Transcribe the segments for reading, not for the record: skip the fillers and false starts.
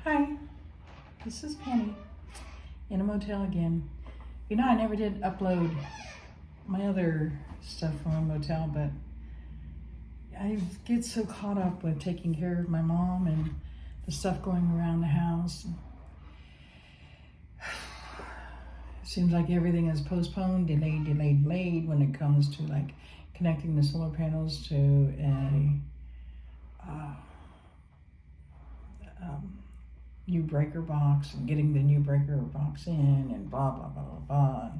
Hi, this is Penny in a motel again. You know, I never did upload my other stuff from a motel, but I get so caught up with taking care of my mom and the stuff going around the house. It seems like everything is postponed, delayed when it comes to like connecting the solar panels to a new breaker box and getting the new breaker box in and blah, blah, blah, blah, blah.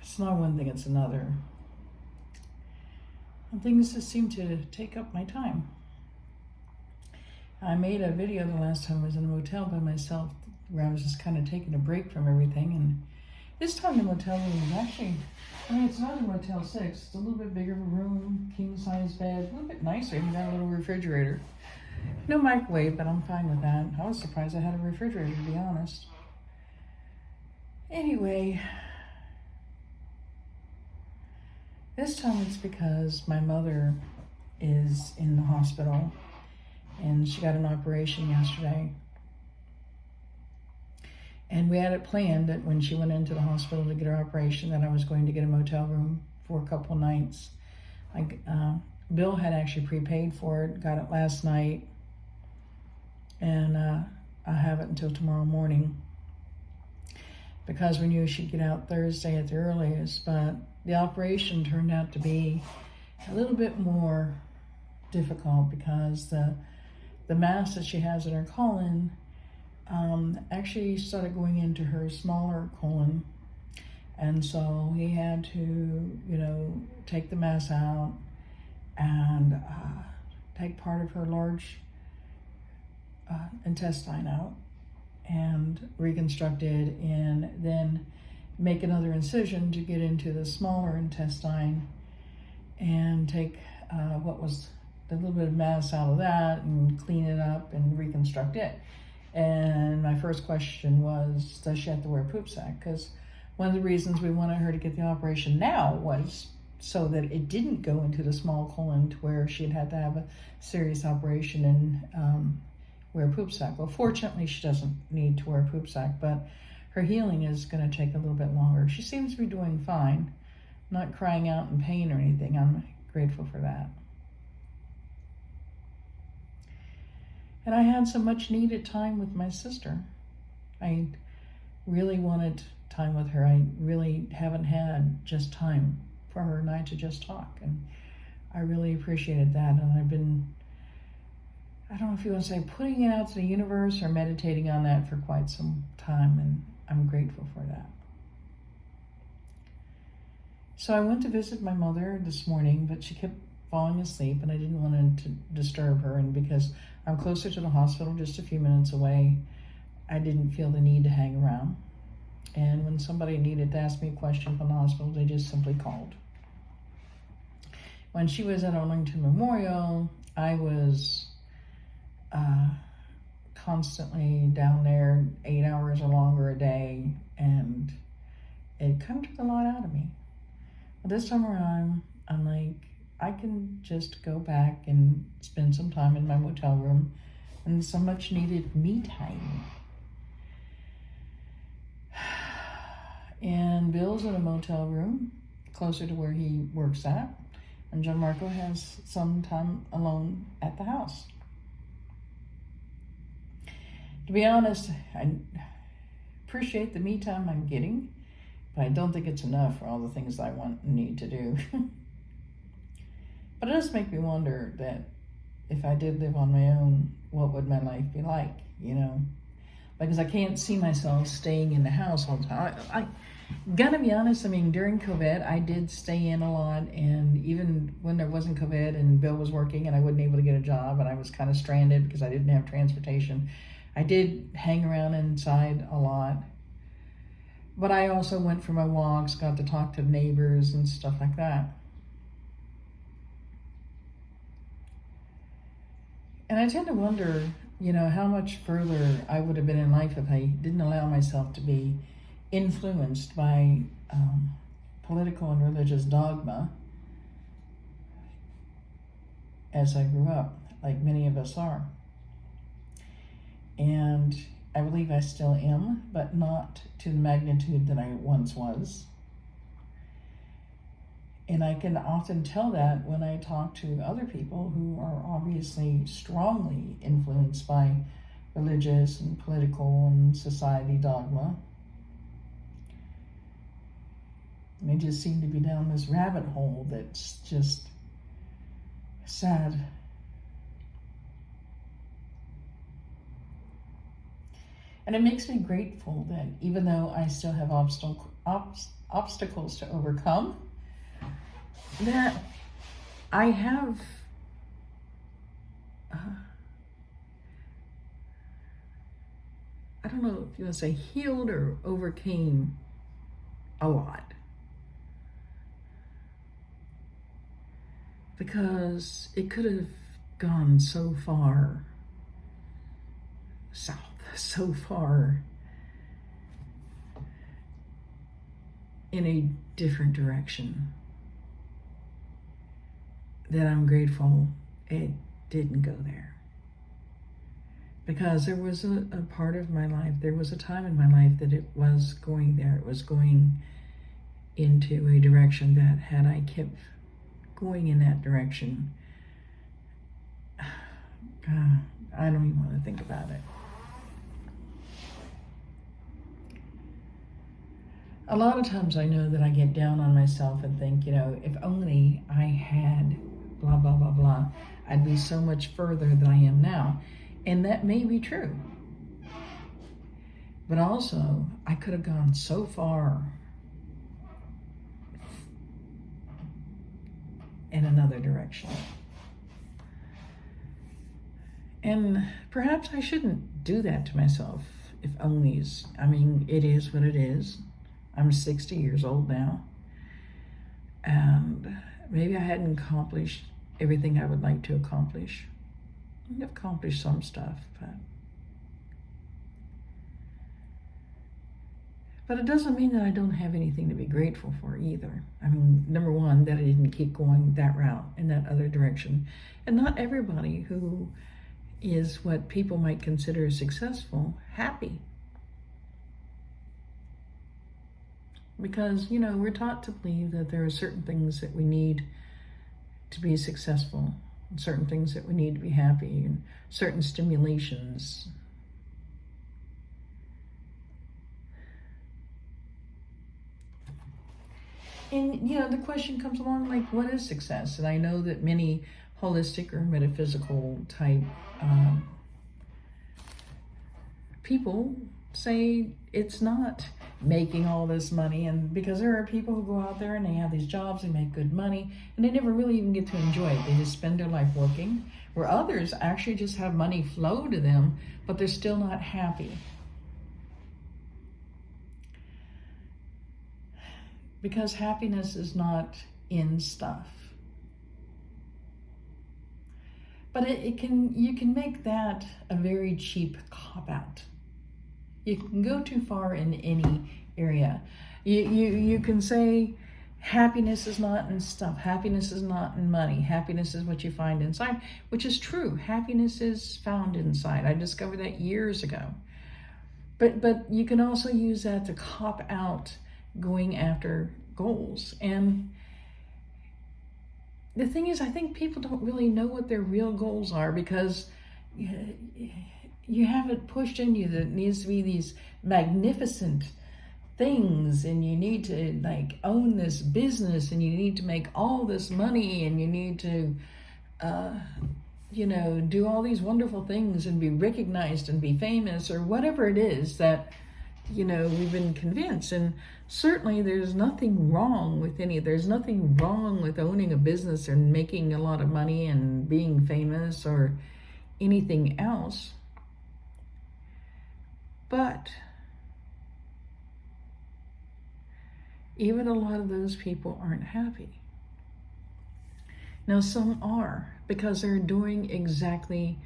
It's not one thing, it's another. And things just seem to take up my time. I made a video the last time I was in a motel by myself where I was just kind of taking a break from everything. And this time the motel room is actually, it's not a Motel 6. It's a little bit bigger of a room, king size bed, a little bit nicer. Even got a little refrigerator. No microwave, but I'm fine with that. I was surprised I had a refrigerator, to be honest. Anyway, this time it's because my mother is in the hospital and she got an operation yesterday. And we had it planned that when she went into the hospital to get her operation that I was going to get a motel room for a couple nights. Bill had actually prepaid for it, got it last night, and I have it until tomorrow morning because we knew she'd get out Thursday at the earliest, but the operation turned out to be a little bit more difficult because the mass that she has in her colon actually started going into her smaller colon, and so he had to, take the mass out and take part of her large intestine out and reconstruct it, and then make another incision to get into the smaller intestine and take what was the little bit of mass out of that and clean it up and reconstruct it. And my first question was, does she have to wear a poop sack? Because one of the reasons we wanted her to get the operation now was so that it didn't go into the small colon to where she'd have to have a serious operation and wear a poop sack. Well, fortunately, she doesn't need to wear a poop sack, but her healing is going to take a little bit longer. She seems to be doing fine, not crying out in pain or anything. I'm grateful for that. And I had some much needed time with my sister. I really wanted time with her. I really haven't had just time for her and I to just talk. And I really appreciated that. And I've been, I don't know if you want to say putting it out to the universe or meditating on that for quite some time. And I'm grateful for that. So I went to visit my mother this morning, but she kept falling asleep and I didn't want to disturb her. And because I'm closer to the hospital, just a few minutes away, I didn't feel the need to hang around. And when somebody needed to ask me a question from the hospital, they just simply called. When she was at Arlington Memorial, I was constantly down there 8 hours or longer a day, and it kind of took a lot out of me. But this time around, I'm like, I can just go back and spend some time in my motel room and some much needed me time. And Bill's in a motel room closer to where he works at, and John Marco has some time alone at the house. To be honest, I appreciate the me time I'm getting, but I don't think it's enough for all the things I want and need to do. But it does make me wonder that if I did live on my own, what would my life be like, Because I can't see myself staying in the house all the time. I gotta be honest, during COVID, I did stay in a lot, and even when there wasn't COVID and Bill was working and I wasn't able to get a job and I was kind of stranded because I didn't have transportation, I did hang around inside a lot. But I also went for my walks, got to talk to neighbors and stuff like that. And I tend to wonder, how much further I would have been in life if I didn't allow myself to be influenced by political and religious dogma as I grew up, like many of us are. And I believe I still am, but not to the magnitude that I once was. And I can often tell that when I talk to other people who are obviously strongly influenced by religious and political and society dogma. And they just seem to be down this rabbit hole that's just sad. And it makes me grateful that even though I still have obstacles to overcome, that I have I don't know if you want to say healed or overcame a lot. Because it could have gone so far south, so far in a different direction, that I'm grateful it didn't go there. Because there was a part of my life, there was a time in my life that it was going there. It was going into a direction that, had I kept going in that direction, I don't even want to think about it. A lot of times I know that I get down on myself and think, if only I had blah, blah, blah, blah, I'd be so much further than I am now. And that may be true. But also, I could have gone so far in another direction. And perhaps I shouldn't do that to myself, if onlys. I mean, it is what it is. I'm 60 years old now. And maybe I hadn't accomplished everything I would like to accomplish. I've accomplished some stuff, but it doesn't mean that I don't have anything to be grateful for either. I mean, number one, that I didn't keep going that route in that other direction. And not everybody who is what people might consider successful, happy. Because, we're taught to believe that there are certain things that we need to be successful, and certain things that we need to be happy, and certain stimulations. And, the question comes along, like, what is success? And I know that many holistic or metaphysical type people say it's not making all this money, and because there are people who go out there and they have these jobs, they make good money, and they never really even get to enjoy it. They just spend their life working, where others actually just have money flow to them, but they're still not happy. Because happiness is not in stuff. But you can make that a very cheap cop-out. You can go too far in any area. You can say happiness is not in stuff. Happiness is not in money. Happiness is what you find inside, which is true. Happiness is found inside. I discovered that years ago. But you can also use that to cop out going after goals. And the thing is, I think people don't really know what their real goals are, because you have it pushed in you that it needs to be these magnificent things, and you need to own this business, and you need to make all this money, and you need to do all these wonderful things and be recognized and be famous, or whatever it is that we've been convinced. And certainly there's nothing wrong with there's nothing wrong with owning a business and making a lot of money and being famous or anything else. But even a lot of those people aren't happy. Now, some are, because they're doing exactly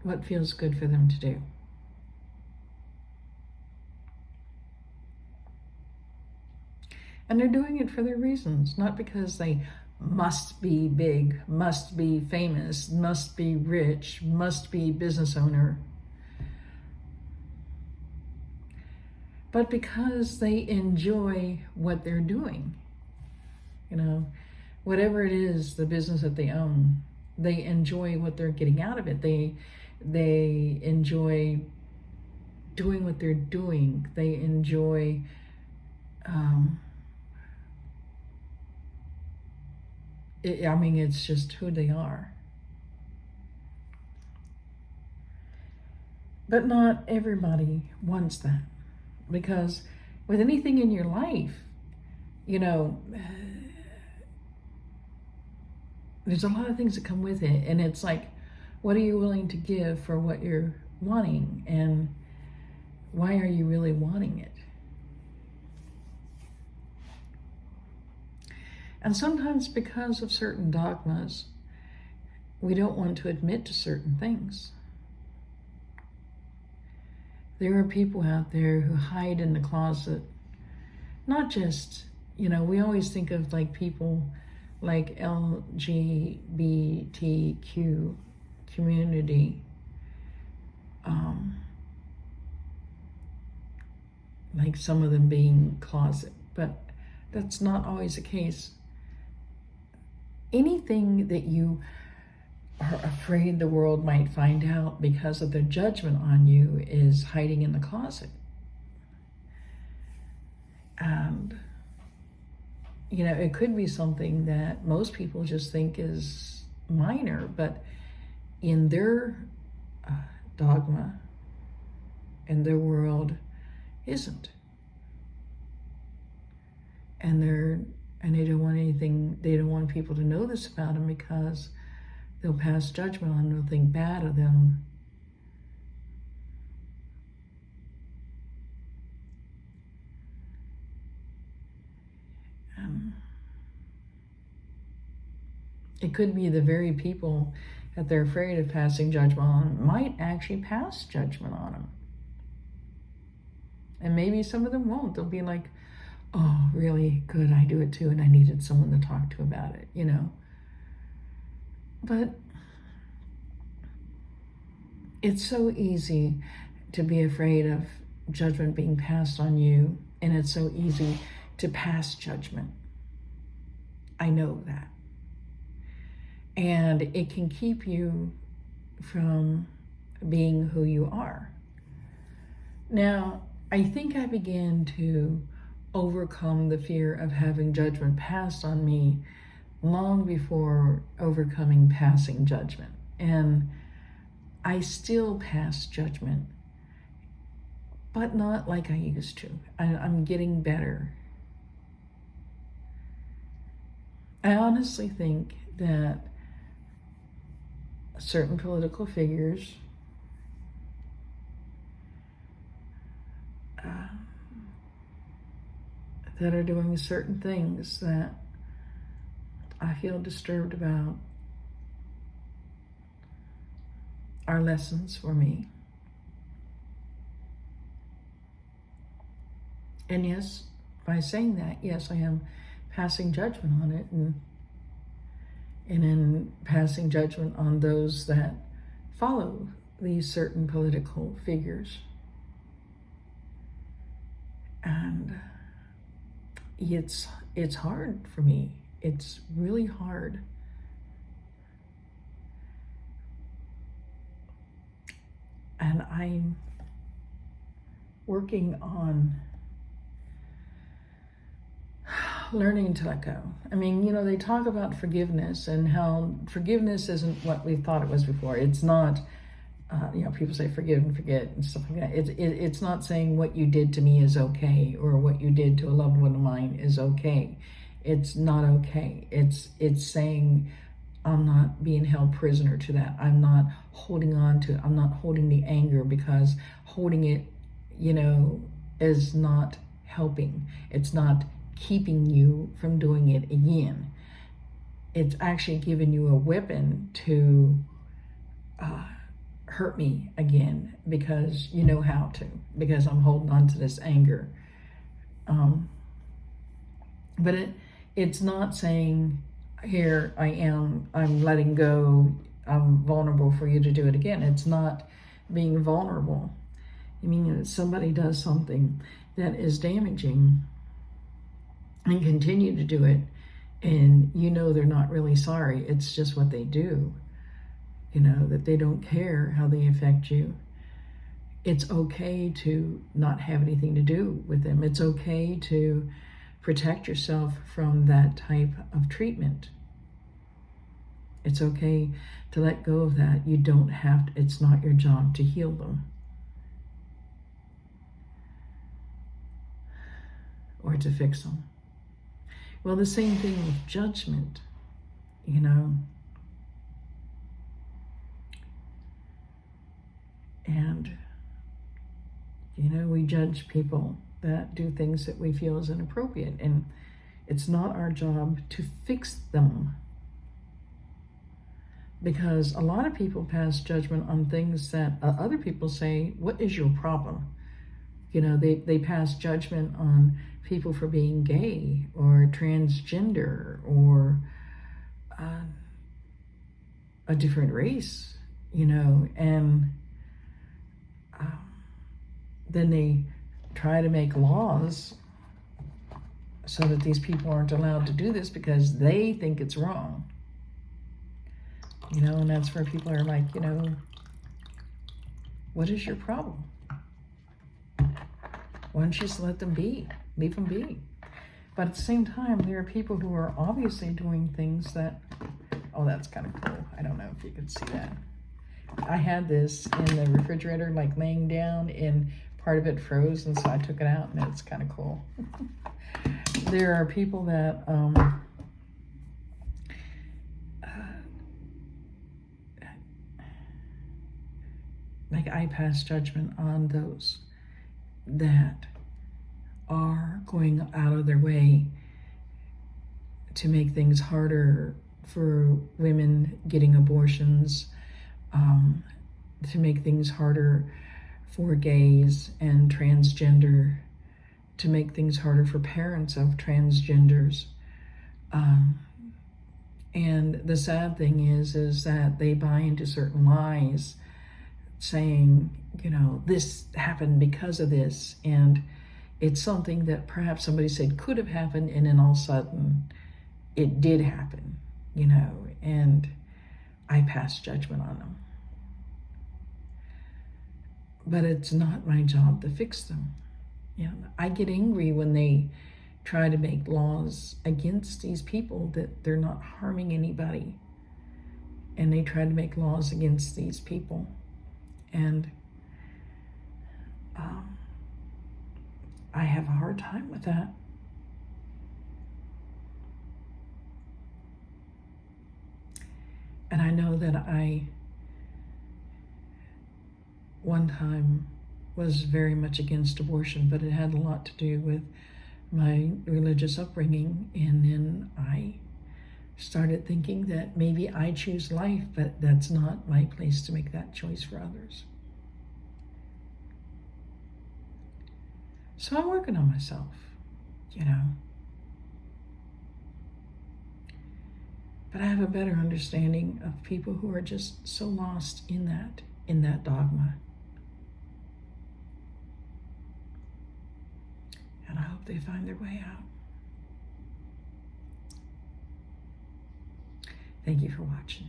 what feels good for them to do. And they're doing it for their reasons, not because they must be big, must be famous, must be rich, must be business owner. But because they enjoy what they're doing, whatever it is, the business that they own, they enjoy what they're getting out of it. They enjoy doing what they're doing. They enjoy it's just who they are. But not everybody wants that, because with anything in your life, there's a lot of things that come with it, and it's like, what are you willing to give for what you're wanting, and why are you really wanting it? And sometimes because of certain dogmas, we don't want to admit to certain things. There are people out there who hide in the closet, not just, we always think of like people like LGBTQ community, like some of them being closet, but that's not always the case. Anything that you are afraid the world might find out because of their judgment on you is hiding in the closet. And, it could be something that most people just think is minor, but in their dogma, in their world, isn't. And they don't want people to know this about them, because they'll pass judgment on them, they'll think bad of them. It could be the very people that they're afraid of passing judgment on might actually pass judgment on them. And maybe some of them won't. They'll be like, oh, really? Good, I do it too, and I needed someone to talk to about it, But it's so easy to be afraid of judgment being passed on you, and it's so easy to pass judgment. I know that. And it can keep you from being who you are. Now, I think I began to overcome the fear of having judgment passed on me long before overcoming passing judgment. And I still pass judgment, but not like I used to. I'm getting better. I honestly think that certain political figures that are doing certain things that I feel disturbed about are lessons for me. And yes, by saying that, yes, I am passing judgment on it, and in passing judgment on those that follow these certain political figures. And it's hard for me. It's really hard. And I'm working on learning to let go. I mean, they talk about forgiveness and how forgiveness isn't what we thought it was before. It's not, people say forgive and forget and stuff like that. It's not saying what you did to me is okay, or what you did to a loved one of mine is okay. It's not okay. It's saying I'm not being held prisoner to that. I'm not holding on to it. I'm not holding the anger, because holding it, is not helping. It's not keeping you from doing it again. It's actually giving you a weapon to hurt me again, because you know how to, because I'm holding on to this anger. But it's not saying here I am, I'm letting go, I'm vulnerable for you to do it again. It's not being vulnerable. I mean, if somebody does something that is damaging and continue to do it, and you know they're not really sorry, it's just what they do, you know, that they don't care how they affect you. It's okay to not have anything to do with them. It's okay to protect yourself from that type of treatment. It's okay to let go of that. You don't have to, it's not your job to heal them or to fix them. Well, the same thing with judgment, you know. And, you know, we judge people that do things that we feel is inappropriate. And it's not our job to fix them. Because a lot of people pass judgment on things that other people say, what is your problem? You know, they pass judgment on people for being gay or transgender or a different race, you know, and then they try to make laws so that these people aren't allowed to do this because they think it's wrong. You know, and that's where people are like, you know, what is your problem? Why don't you just let them be? Leave them be. But at the same time, there are people who are obviously doing things that, oh, that's kind of cool. I don't know if you can see that. I had this in the refrigerator, like laying down, and part of it froze, and so I took it out, and it's kind of cool. There are people that, like, I pass judgment on those that are going out of their way to make things harder for women getting abortions, to make things harder for gays and transgender, to make things harder for parents of transgenders. And the sad thing is that they buy into certain lies saying, you know, this happened because of this, and it's something that perhaps somebody said could have happened, and then all of a sudden it did happen, you know, and I pass judgment on them. But it's not my job to fix them. You know, I get angry when they try to make laws against these people that they're not harming anybody, and they try to make laws against these people. And I have a hard time with that. And I know that I, one time, was very much against abortion, but it had a lot to do with my religious upbringing. And then I started thinking that maybe I choose life, but that's not my place to make that choice for others. So I'm working on myself, you know. But I have a better understanding of people who are just so lost in that dogma. And I hope they find their way out. Thank you for watching.